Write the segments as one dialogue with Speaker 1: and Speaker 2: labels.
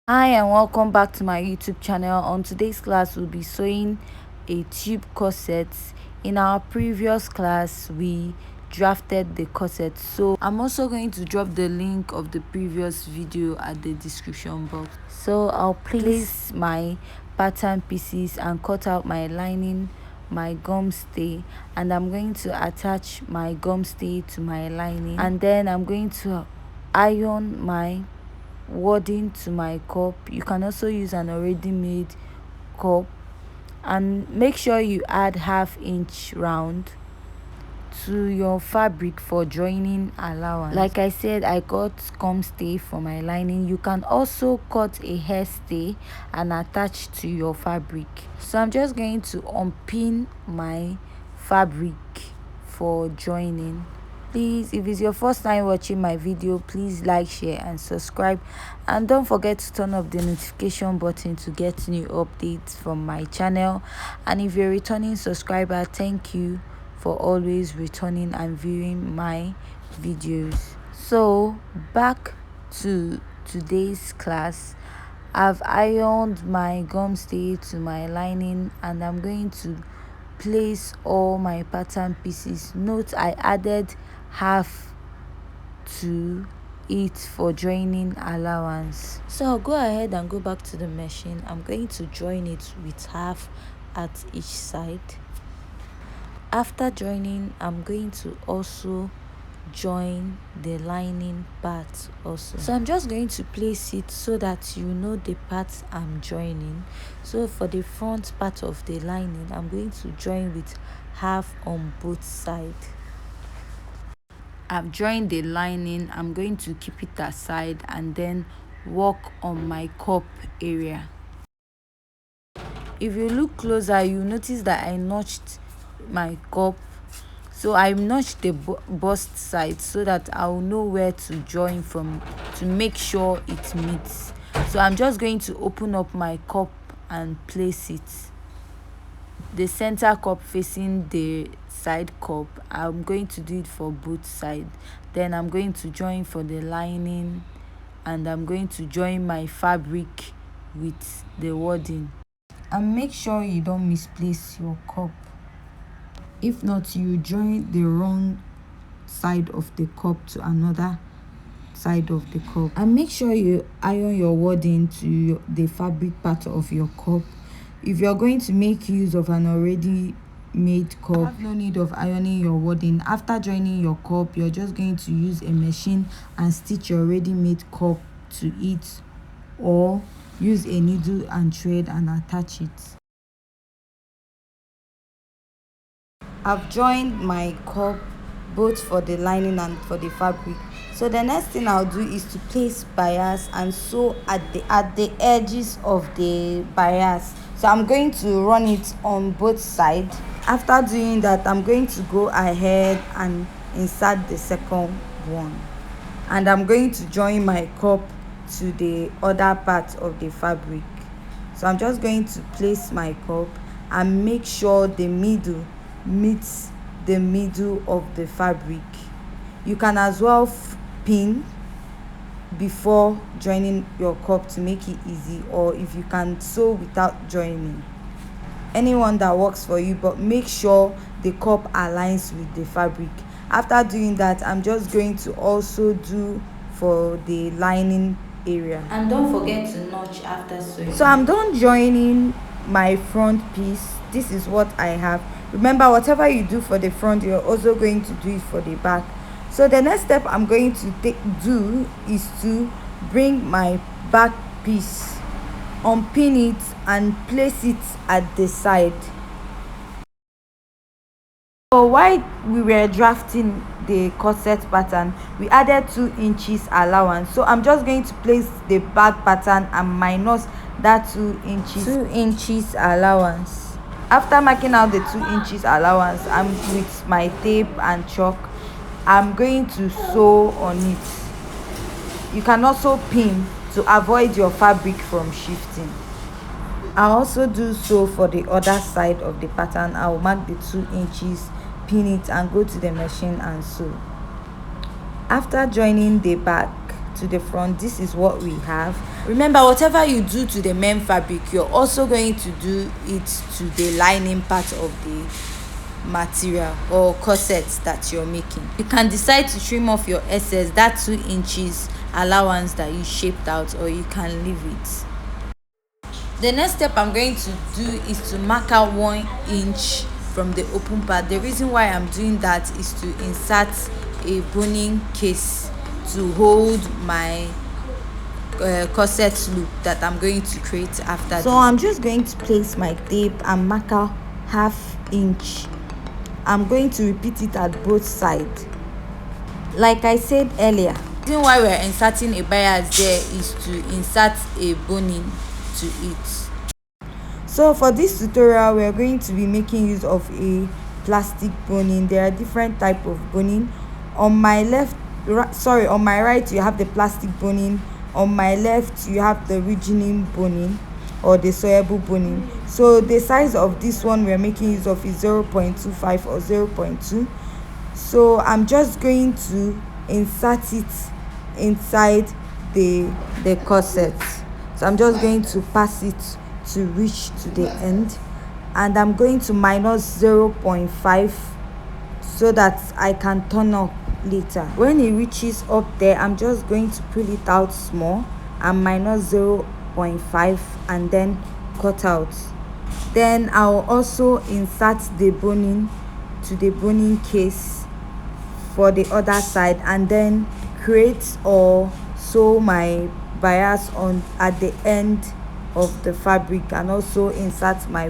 Speaker 1: Hi and welcome back to my YouTube channel. On today's class we'll be sewing a tube corset. In our previous class we drafted the corset, so I'm also going to drop the link of the previous video at the description box. So I'll place my pattern pieces and cut out my lining, my gum stay, and I'm going to attach my gum stay to my lining, and then I'm going to iron my wording to my cup. You can also use an already made cup, and make sure you add 1/2 inch round to your fabric for joining allowance. Like I said, I got gum stay for my lining. You can also cut a hair stay and attach to your fabric. So I'm just going to unpin my fabric for joining. Please, if it's your first time watching my video, please like, share and subscribe, and don't forget to turn up the notification button to get new updates from my channel. And if you're a returning subscriber, thank you for always returning and viewing my videos. So back to today's class. I've ironed my gum stay to my lining, and I'm going to place all my pattern pieces. Note I added 1/2 to it for joining allowance. So I'll go ahead and go back to the machine. I'm going to join it with 1/2 at each side. After joining, I'm going to also join the lining part also. So I'm just going to place it so that you know the parts I'm joining. So for the front part of the lining, I'm going to join with 1/2 on both sides. I've joined the lining. I'm going to keep it aside and then work on my cup area. If you look closer, you notice that I notched my cup. So I notched the bust side so that I'll know where to join from to make sure it meets. So I'm just going to open up my cup and place it. The center cup facing the side cup. I'm going to do it for both sides. Then I'm going to join for the lining, and I'm going to join my fabric with the wording. And make sure you don't misplace your cup. If not, you join the wrong side of the cup to another side of the cup. And make sure you iron your wording to the fabric part of your cup. If you're going to make use of an already made cup, you have no need of ironing your wording. After joining your cup, you're just going to use a machine and stitch your already made cup to it, or use a needle and thread and attach it. I've joined my cup both for the lining and for the fabric. So the next thing I'll do is to place bias and sew at the edges of the bias. So I'm going to run it on both sides. After doing that, I'm going to go ahead and insert the second one, and I'm going to join my cup to the other part of the fabric. So I'm just going to place my cup and make sure the middle meets the middle of the fabric. You can as well pin before joining your cup to make it easy, or if you can sew without joining, anyone that works for you, but make sure the cup aligns with the fabric. After doing that, I'm just going to also do for the lining area, and don't forget to notch after sewing. So I'm done joining my front piece. This is what I have. Remember, whatever you do for the front, you're also going to do it for the back. So the next step I'm going to do is to bring my back piece, unpin it and place it at the side. So while we were drafting the corset pattern, we added 2 inches allowance. So I'm just going to place the back pattern and minus that 2 inches allowance. After marking out the 2 inches allowance, I'm with my tape and chalk, I'm going to sew on it. You can also pin to avoid your fabric from shifting. I'll also do so for the other side of the pattern. I'll mark the 2 inches, pin it and go to the machine and sew. After joining the back to the front, this is what we have. Remember, whatever you do to the main fabric, you're also going to do it to the lining part of the material or corset that you're making. You can decide to trim off your excess, that 2 inches allowance that you shaped out, or you can leave it. The next step I'm going to do is to mark out 1 inch from the open part. The reason why I'm doing that is to insert a boning case to hold my corset loop that I'm going to create after. So I'm just going to place my tape and mark out 1/2 inch. I'm going to repeat it at both sides. Like I said earlier, the reason why we're inserting a bias there is to insert a boning to it. So for this tutorial, we are going to be making use of a plastic boning. There are different type of boning. On my on my right you have the plastic boning. On my left you have the rigining boning or the sewable boning. So the size of this one we're making use of is 0.25 or 0.2. So I'm just going to insert it inside the corset. So I'm just going to pass it to reach to the end, and I'm going to minus 0.5 so that I can turn up later. When it reaches up there, I'm just going to pull it out small and minus 0.5 and then cut out. Then I'll also insert the boning to the boning case for the other side, and then create or sew my bias on at the end of the fabric, and also insert my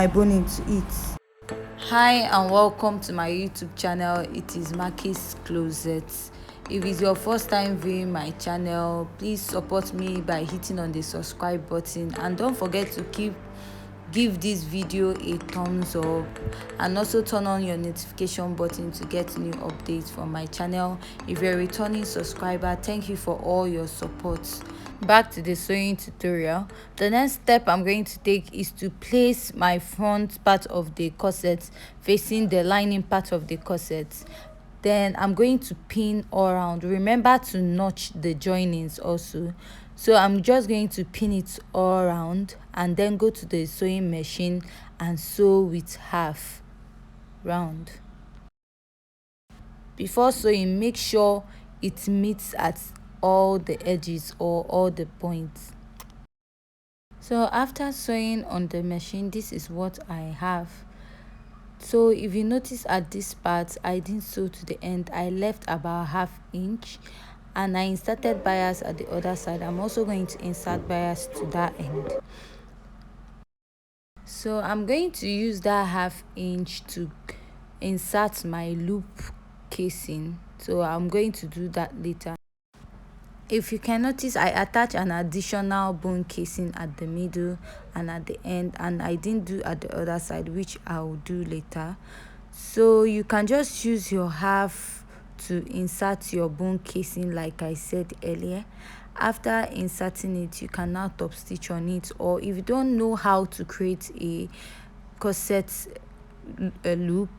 Speaker 1: boning to it. Hi and welcome to my YouTube channel. It is Marquis Closet. If it's your first time viewing my channel, please support me by hitting on the subscribe button, and don't forget to give this video a thumbs up, and also turn on your notification button to get new updates from my channel. If you're a returning subscriber, thank you for all your support. Back to the sewing tutorial. The next step I'm going to take is to place my front part of the corset facing the lining part of the corset. Then I'm going to pin all around. Remember to notch the joinings also. So I'm just going to pin it all around and then go to the sewing machine and sew with half round. Before sewing, make sure it meets at all the edges or all the points. So after sewing on the machine, this is what I have. So if you notice at this part, I didn't sew to the end. I left about 1/2 inch, and I inserted bias at the other side. I'm also going to insert bias to that end. So I'm going to use that 1/2 inch to insert my loop casing. So I'm going to do that later. If you can notice, I attach an additional bone casing at the middle and at the end, and I didn't do at the other side, which I'll do later. So you can just use your half to insert your bone casing like I said earlier. After inserting it, you can now top stitch on it, or if you don't know how to create a corset loop,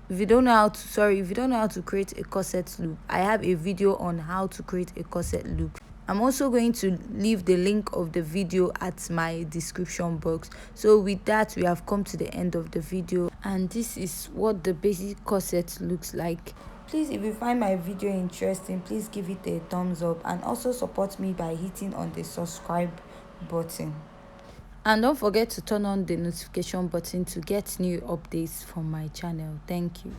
Speaker 1: if you don't know how to create a corset loop, I have a video on how to create a corset loop. I'm also going to leave the link of the video at my description box. So with that, we have come to the end of the video, and this is what the basic corset looks like. Please, if you find my video interesting, please give it a thumbs up, and also support me by hitting on the subscribe button. And don't forget to turn on the notification button to get new updates from my channel. Thank you.